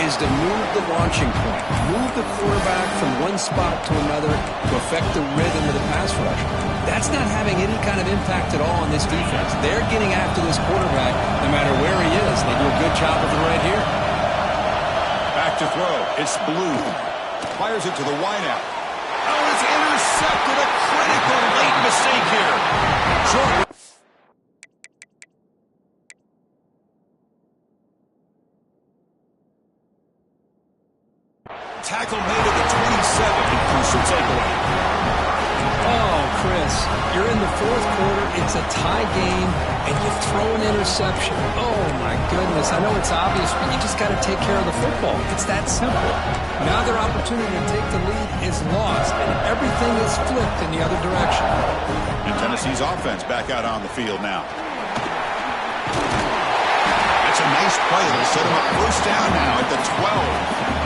is to move the launching point, move the quarterback from one spot to another to affect the rhythm of the pass rush. That's not having any kind of impact at all on this defense. They're getting after this quarterback no matter where he is. They do a good job of it right here. Back to throw. It's Blue. Fires it to the wideout. Oh, it's intercepted. A critical late mistake here. Short. Tackle made at the 27. Crucial takeaway. Oh, Chris, you're in the fourth quarter. It's a tie game, and you throw an interception. Oh, my goodness. I know it's obvious, but you just got to take care of the football. It's that simple. Now their opportunity to take the lead is lost, and everything is flipped in the other direction. And Tennessee's offense back out on the field now. That's a nice play. They'll set him up first down now at the 12.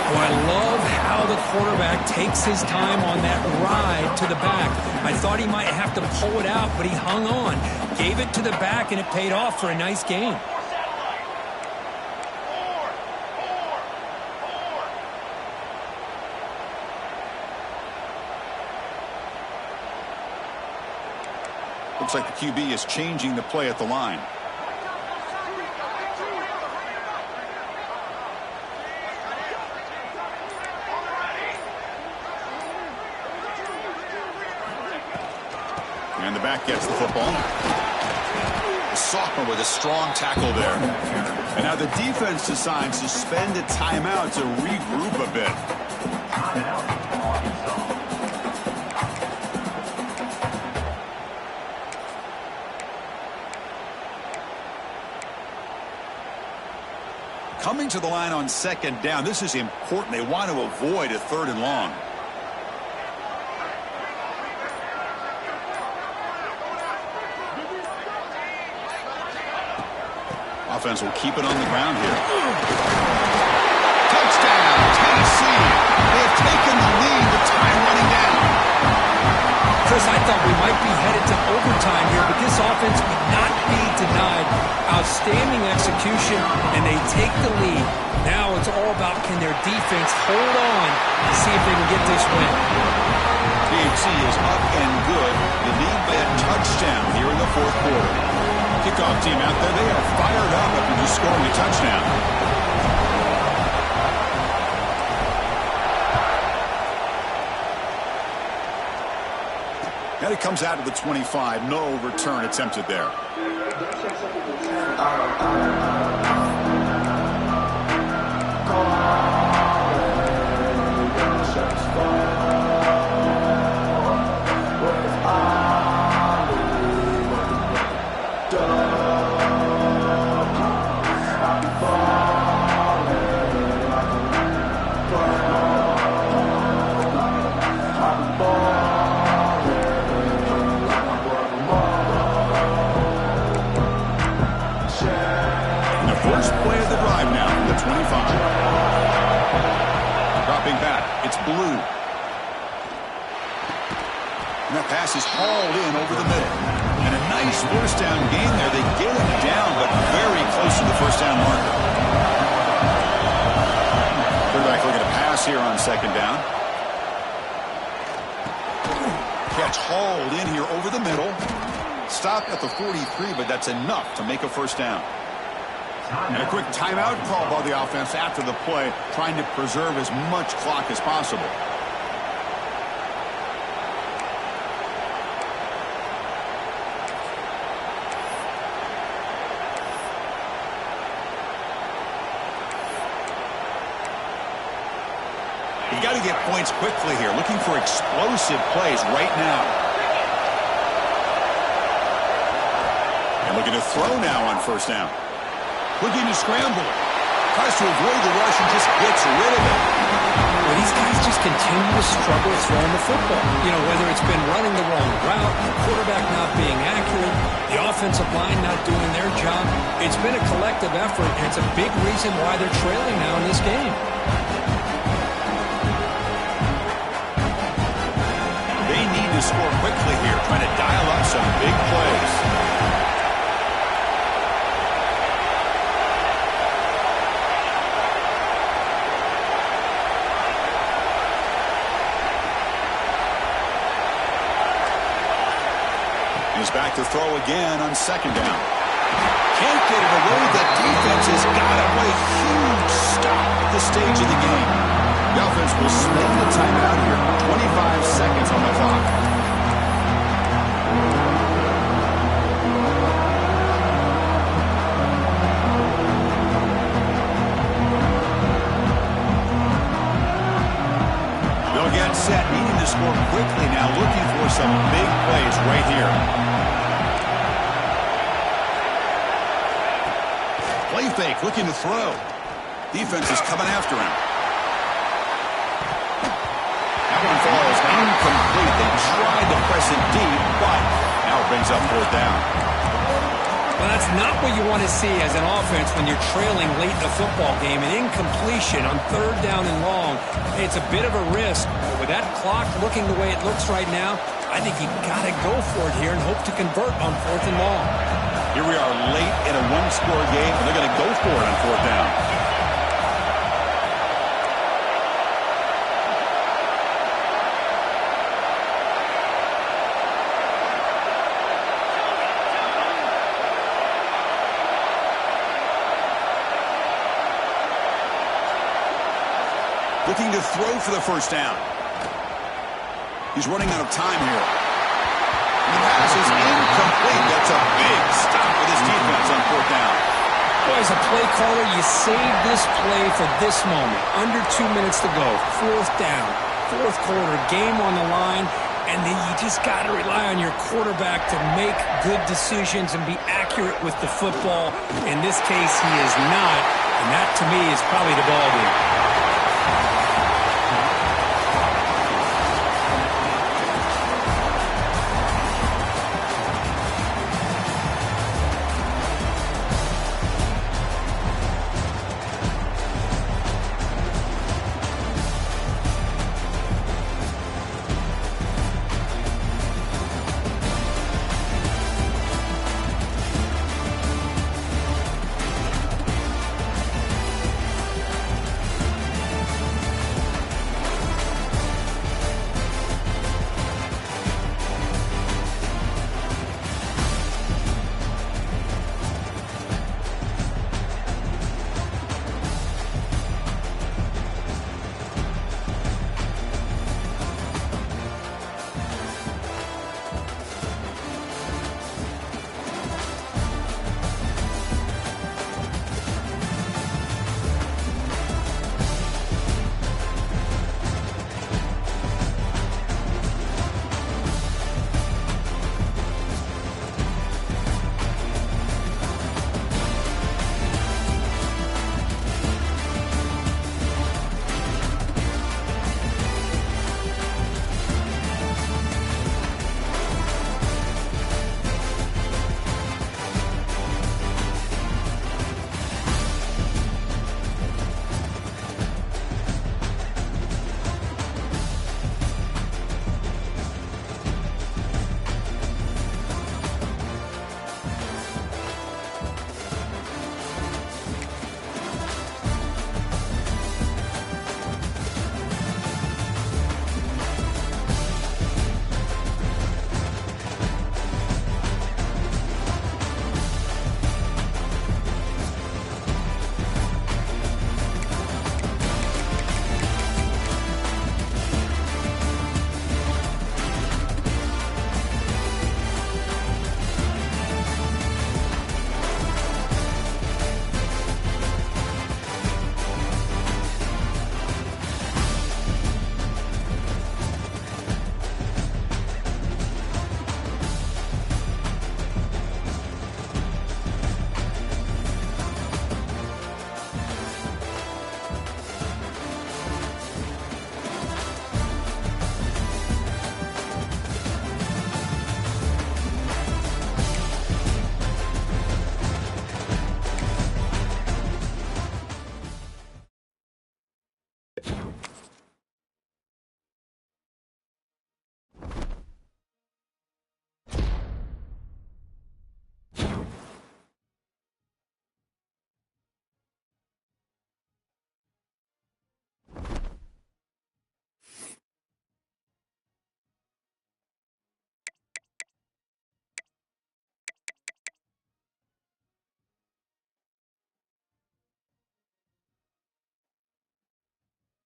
Oh, I love how the quarterback takes his time on that ride to the back. I thought he might have to pull it out, but he hung on. Gave it to the back, and it paid off for a nice gain. Looks like the QB is changing the play at the line. And the back gets the football. The sophomore with a strong tackle there. And now the defense decides to spend a timeout to regroup a bit. Coming to the line on second down. This is important. They want to avoid a third and long. Offense will keep it on the ground here. Touchdown, Tennessee. They have taken the lead with time running down. Chris, I thought we might be headed to overtime here, but this offense would not be denied. Outstanding execution, and they take the lead. Now it's all about can their defense hold on and see if they can get this win. DHC is up touchdown here in the fourth quarter. Kickoff team out there, they are fired up after just scoring a touchdown. And it comes out of the 25. No return attempted there. First play of the drive now from the 25. Dropping back, it's Blue. And that pass is hauled in over the middle. And a nice first down gain there. They get him down, but very close to the first down marker. Quarterback looking to pass here on second down. Catch hauled in here over the middle. Stop at the 43, but that's enough to make a first down. And a quick timeout call by the offense after the play, trying to preserve as much clock as possible. You've got to get points quickly here, looking for explosive plays right now. And looking to throw now on first down. Looking to scramble. Tries to avoid the rush and just gets rid of it. Well, these guys just continue to struggle throwing the football. You know, whether it's been running the wrong route, the quarterback not being accurate, the offensive line not doing their job. It's been a collective effort, and it's a big reason why they're trailing now in this game. They need to score quickly here, trying to dial up some big plays. He's back to throw again on second down. Can't get it away. The defense has got him. What a huge stop at this stage of the game. The offense will spend the timeout here. 25 seconds on the clock. They'll get set, needing to score quickly now, looking for some big plays right here. Play fake, looking to throw. Defense is coming after him. That one falls incomplete. They tried to press it deep, but now it brings up fourth down. Well, that's not what you want to see as an offense when you're trailing late in the football game. An incompletion on third down and long. It's a bit of a risk. But with that clock looking the way it looks right now, I think you've got to go for it here and hope to convert on fourth and long. Here we are late in a one-score game, and they're going to go for it on fourth down. Looking to throw for the first down. He's running out of time here. The pass is incomplete. That's a big stop with his defense on fourth down. Boy, as a play caller, you save this play for this moment. Under 2 minutes to go. Fourth down. Fourth quarter. Game on the line. And then you just got to rely on your quarterback to make good decisions and be accurate with the football. In this case, he is not. And that, to me, is probably the ball game.